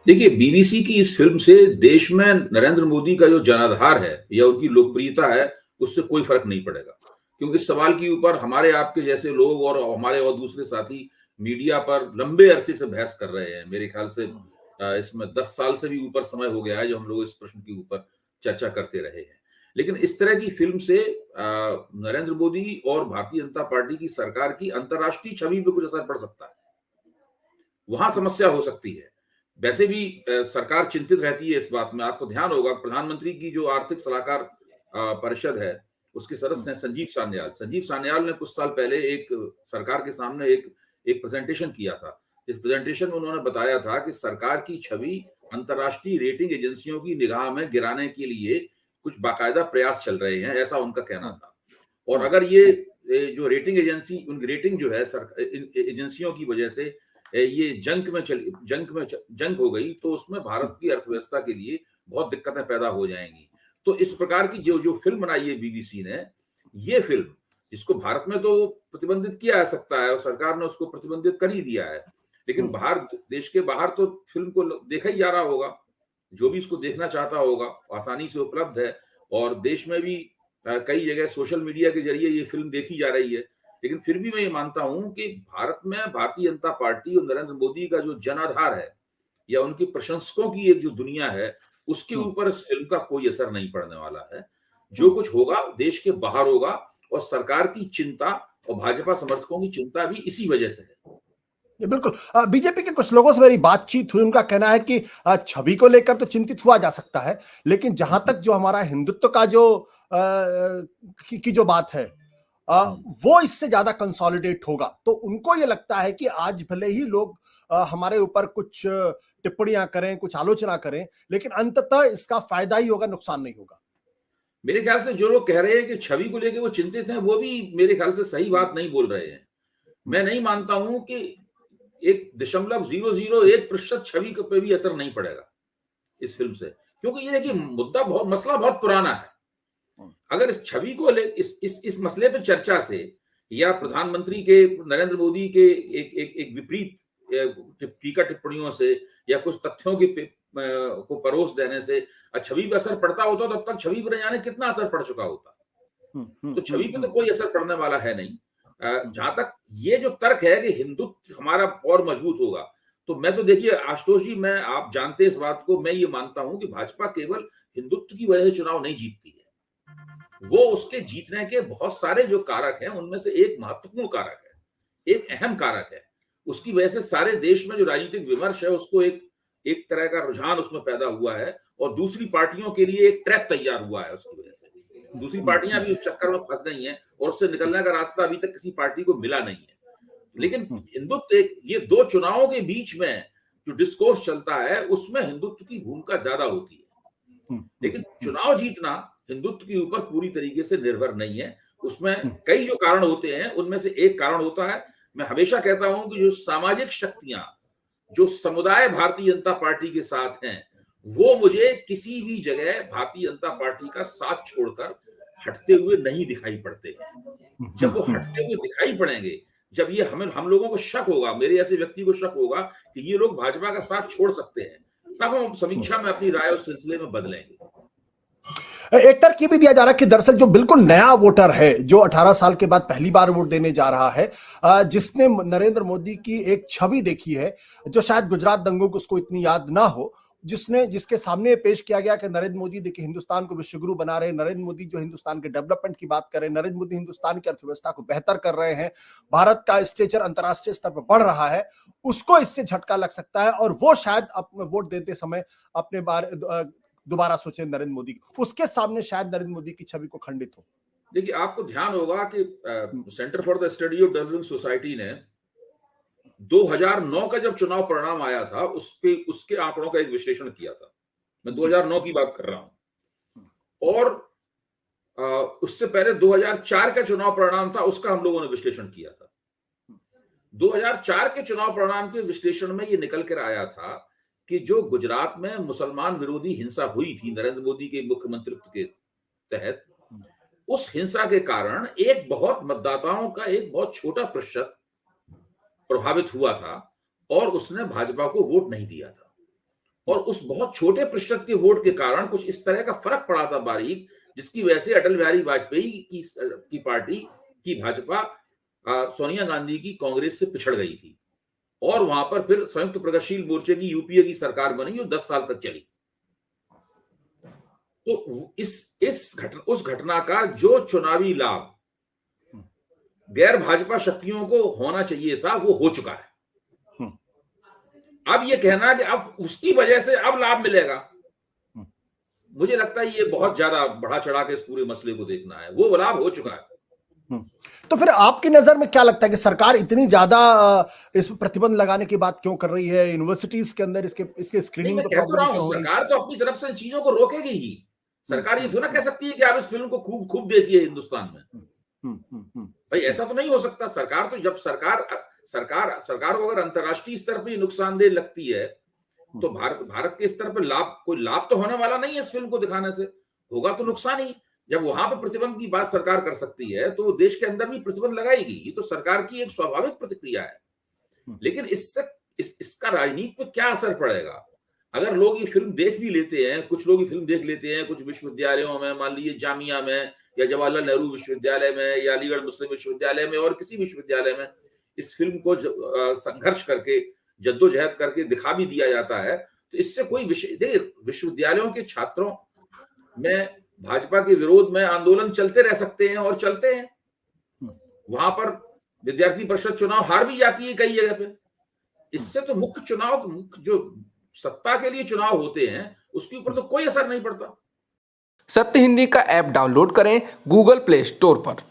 देखिए, बीबीसी की इस फ़िल्म से देश में नरेंद्र मोदी का जो जनाधार है या उनकी लोकप्रियता है, उससे कोई फ़र्क नहीं पड़ेगा। क्योंकि इस सवाल के ऊपर हमारे आपके जैसे लोग और हमारे और दूसरे साथी मीडिया पर लंबे अरसे से बहस कर रहे हैं। मेरे ख़्याल से इसमें 10 साल से भी ऊपर समय हो गया है, जो हम लोग इस प्रश्न के ऊपर चर्चा करते रहे हैं। लेकिन इस तरह की फ़िल्म से नरेंद्र मोदी और भारतीय जनता पार्टी की सरकार की अंतर्राष्ट्रीय छवि पे कुछ असर पड़ सकता है। वहाँ समस्या हो सकती है। वैसे भी सरकार चिंतित रहती है इस बात में। आपको ध्यान होगा प्रधानमंत्री की जो आर्थिक सलाहकार परिषद है, उसके सदस्य हैं संजीव सान्याल। संजीव सान्याल ने कुछ साल पहले एक सरकार के सामने एक प्रेज़ेंटेशन किया था। इस प्रेज़ेंटेशन में उन्होंने बताया था कि सरकार की छवि अंतर्राष्ट्रीय रेटिंग एजेंसियों की निगाह में गिराने के लिए कुछ बाकायदा प्रयास चल रहे हैं, ऐसा उनका कहना था। और अगर ये जो रेटिंग एजेंसी उनकी रेटिंग जो है इन एजेंसियों की वजह से ये जंग हो गई तो उसमें भारत की अर्थव्यवस्था के लिए बहुत दिक्कतें पैदा हो जाएंगी। तो इस प्रकार की जो जो फिल्म बनाई है बीबीसी ने, ये फिल्म जिसको भारत में तो प्रतिबंधित किया जा सकता है और सरकार ने उसको प्रतिबंधित कर ही दिया है, लेकिन बाहर देश के बाहर तो फिल्म को देखा ही जा रहा होगा। जो भी इसको देखना चाहता होगा आसानी से उपलब्ध है और देश में भी कई जगह सोशल मीडिया के जरिए ये फिल्म देखी जा रही है। लेकिन फिर भी मैं ये मानता हूं कि भारत में भारतीय जनता पार्टी और नरेंद्र मोदी का जो जनाधार है या उनके प्रशंसकों की एक जो दुनिया है, उसके ऊपर इस फिल्म का कोई असर नहीं पड़ने वाला है। जो कुछ होगा देश के बाहर होगा और सरकार की चिंता और भाजपा समर्थकों की चिंता भी इसी वजह से है। ये बिल्कुल बीजेपी के कुछ लोगों से मेरी बातचीत हुई, उनका कहना है कि छवि को लेकर तो चिंतित हुआ जा सकता है, लेकिन जहां तक जो हमारा हिंदुत्व का जो की जो बात है, वो इससे ज्यादा कंसोलिडेट होगा। तो उनको ये लगता है कि आज भले ही लोग हमारे ऊपर कुछ टिप्पणियां करें, कुछ आलोचना करें, लेकिन अंततः इसका फायदा ही होगा, नुकसान नहीं होगा। मेरे ख्याल से जो लोग कह रहे हैं कि छवि को लेकर वो चिंतित हैं, वो भी मेरे ख्याल से सही बात नहीं बोल रहे हैं। मैं नहीं मानता हूं कि 1.001% छवि पे भी असर नहीं पड़ेगा इस फिल्म से, क्योंकि ये देखिए मसला बहुत पुराना है। अगर इस छवि को इस मसले पे चर्चा से या प्रधानमंत्री के नरेंद्र मोदी के एक विपरीत टीका टिप्पणियों से या कुछ तथ्यों को परोस देने से छवि पे असर पड़ता होता तब तक छवि पर न जाने कितना असर पड़ चुका होता। तो छवि पे तो कोई असर पड़ने वाला है नहीं। जहां तक ये जो तर्क है कि हिंदुत्व हमारा और मजबूत होगा, तो मैं तो देखिए आशुतोष जी, मैं आप जानते हैं इस बात को, मैं ये मानता हूं कि भाजपा केवल हिंदुत्व की वजह से चुनाव नहीं जीतती है। वो उसके जीतने के बहुत सारे जो कारक हैं उनमें से एक महत्वपूर्ण कारक है, एक अहम कारक है। उसकी वजह से सारे देश में जो राजनीतिक विमर्श है उसको एक तरह का रुझान उसमें पैदा हुआ है और दूसरी पार्टियों के लिए एक ट्रैप तैयार हुआ है उसकी वजह से। दूसरी पार्टियां भी उस चक्कर में फंस गई हैं और उससे निकलने का रास्ता अभी तक किसी पार्टी को मिला नहीं है। लेकिन हिंदुत्व ये दो चुनावों के बीच में जो डिस्कोर्स चलता है उसमें हिंदुत्व की भूमिका ज्यादा होती है। लेकिन चुनाव जीतना हिंदुत्व के ऊपर पूरी तरीके से निर्भर नहीं है। उसमें कई जो कारण होते हैं उनमें से एक कारण होता है, मैं हमेशा कहता हूं कि जो सामाजिक शक्तियां, जो समुदाय भारतीय जनता पार्टी के साथ हैं, वो मुझे किसी भी जगह भारतीय जनता पार्टी का साथ छोड़कर हटते हुए नहीं दिखाई पड़ते हैं। जब वो हटते हुए दिखाई पड़ेंगे, जब ये हम लोगों को शक होगा, मेरे ऐसे व्यक्ति को शक होगा कि ये लोग भाजपा का साथ छोड़ सकते हैं, तब हम समीक्षा में अपनी राय उस सिलसिले में बदलेंगे। एक तर्क ये भी दिया जा रहा है कि दरअसल जो बिल्कुल नया वोटर है, जो 18 साल के बाद पहली बार वोट देने जा रहा है, जिसने नरेंद्र मोदी की एक छवि देखी है जो शायद गुजरात दंगों को उसको इतनी याद ना हो, जिसके सामने पेश किया गया कि नरेंद्र मोदी देखिए हिंदुस्तान को विश्वगुरु बना रहे हैं, नरेंद्र मोदी जो हिंदुस्तान के डेवलपमेंट की बात कर रहे हैं, नरेंद्र मोदी हिंदुस्तान की अर्थव्यवस्था को बेहतर कर रहे हैं, भारत का स्टेचर अंतर्राष्ट्रीय स्तर पर बढ़ रहा है, उसको इससे झटका लग सकता है और वो शायद अपने वोट देते समय अपने दोबारा सोचे नरेंद्र मोदी की, उसके सामने शायद नरेंद्र मोदी की छवि को खंडित हो। देखिए, आपको ध्यान होगा कि centre for the study of developing society ने 2009 का जब चुनाव परिणाम आया था उसके आंकड़ों का एक विश्लेषण किया था। मैं 2009 की बात कर रहा हूं और उससे पहले 2004 का चुनाव परिणाम था, उसका हम लोगों ने विश्लेषण किया था। 2004 के चुनाव परिणाम के विश्लेषण में यह निकल कर आया था कि जो गुजरात में मुसलमान विरोधी हिंसा हुई थी नरेंद्र मोदी के मुख्यमंत्रित्व के तहत, उस हिंसा के कारण मतदाताओं का एक बहुत छोटा प्रतिशत प्रभावित हुआ था और उसने भाजपा को वोट नहीं दिया था। और उस बहुत छोटे प्रतिशत के वोट के कारण कुछ इस तरह का फर्क पड़ा था बारीक, जिसकी वजह से अटल बिहारी वाजपेयी की पार्टी की भाजपा सोनिया गांधी की कांग्रेस से पिछड़ गई थी और वहां पर फिर संयुक्त प्रगतिशील मोर्चे की यूपीए की सरकार बनी जो 10 साल तक चली। तो उस घटना का जो चुनावी लाभ गैर भाजपा शक्तियों को होना चाहिए था वो हो चुका है। अब ये कहना कि अब उसकी वजह से अब लाभ मिलेगा, मुझे लगता है ये बहुत ज्यादा बढ़ा चढ़ा के इस पूरे मसले को देखना है। वो लाभ हो चुका है। तो फिर आपकी नजर में क्या लगता है कि सरकार इतनी ज्यादा इस पर प्रतिबंध लगाने की बात क्यों कर रही है? यूनिवर्सिटीज के अंदर इसके स्क्रीनिंग पर प्रॉब्लम क्यों हो रही है? सरकार तो अपनी तरफ से चीजों को रोकेगी ही। सरकार ये थोड़ा कह सकती है कि आप इस फिल्म को खूब देखिए हिंदुस्तान में। भाई ऐसा तो नहीं हो सकता। सरकार तो जब सरकार को अगर अंतर्राष्ट्रीय स्तर पर नुकसानदेह लगती है तो भारत के स्तर पर कोई लाभ तो होने वाला नहीं है इस फिल्म को दिखाने से, होगा तो नुकसान ही। जब वहां पर प्रतिबंध की बात सरकार कर सकती है तो देश के अंदर भी प्रतिबंध लगाएगी। ये तो सरकार की एक स्वाभाविक प्रतिक्रिया है। लेकिन इसका राजनीति पर क्या असर पड़ेगा? अगर लोग ये फिल्म देख भी लेते हैं, कुछ लोग ये फिल्म देख लेते हैं, कुछ विश्वविद्यालयों में, मान लीजिए जामिया में या जवाहरलाल नेहरू विश्वविद्यालय में या अलीगढ़ मुस्लिम विश्वविद्यालय में और किसी विश्वविद्यालय में इस फिल्म को संघर्ष करके, जद्दोजहद करके दिखा भी दिया जाता है, तो इससे कोई विश्वविद्यालयों के छात्रों में भाजपा के विरोध में आंदोलन चलते रह सकते हैं और चलते हैं। वहां पर विद्यार्थी परिषद चुनाव हार भी जाती है कई जगह पे। इससे तो मुख्य जो सत्ता के लिए चुनाव होते हैं उसके ऊपर तो कोई असर नहीं पड़ता। सत्य हिंदी का ऐप डाउनलोड करें गूगल प्ले स्टोर पर।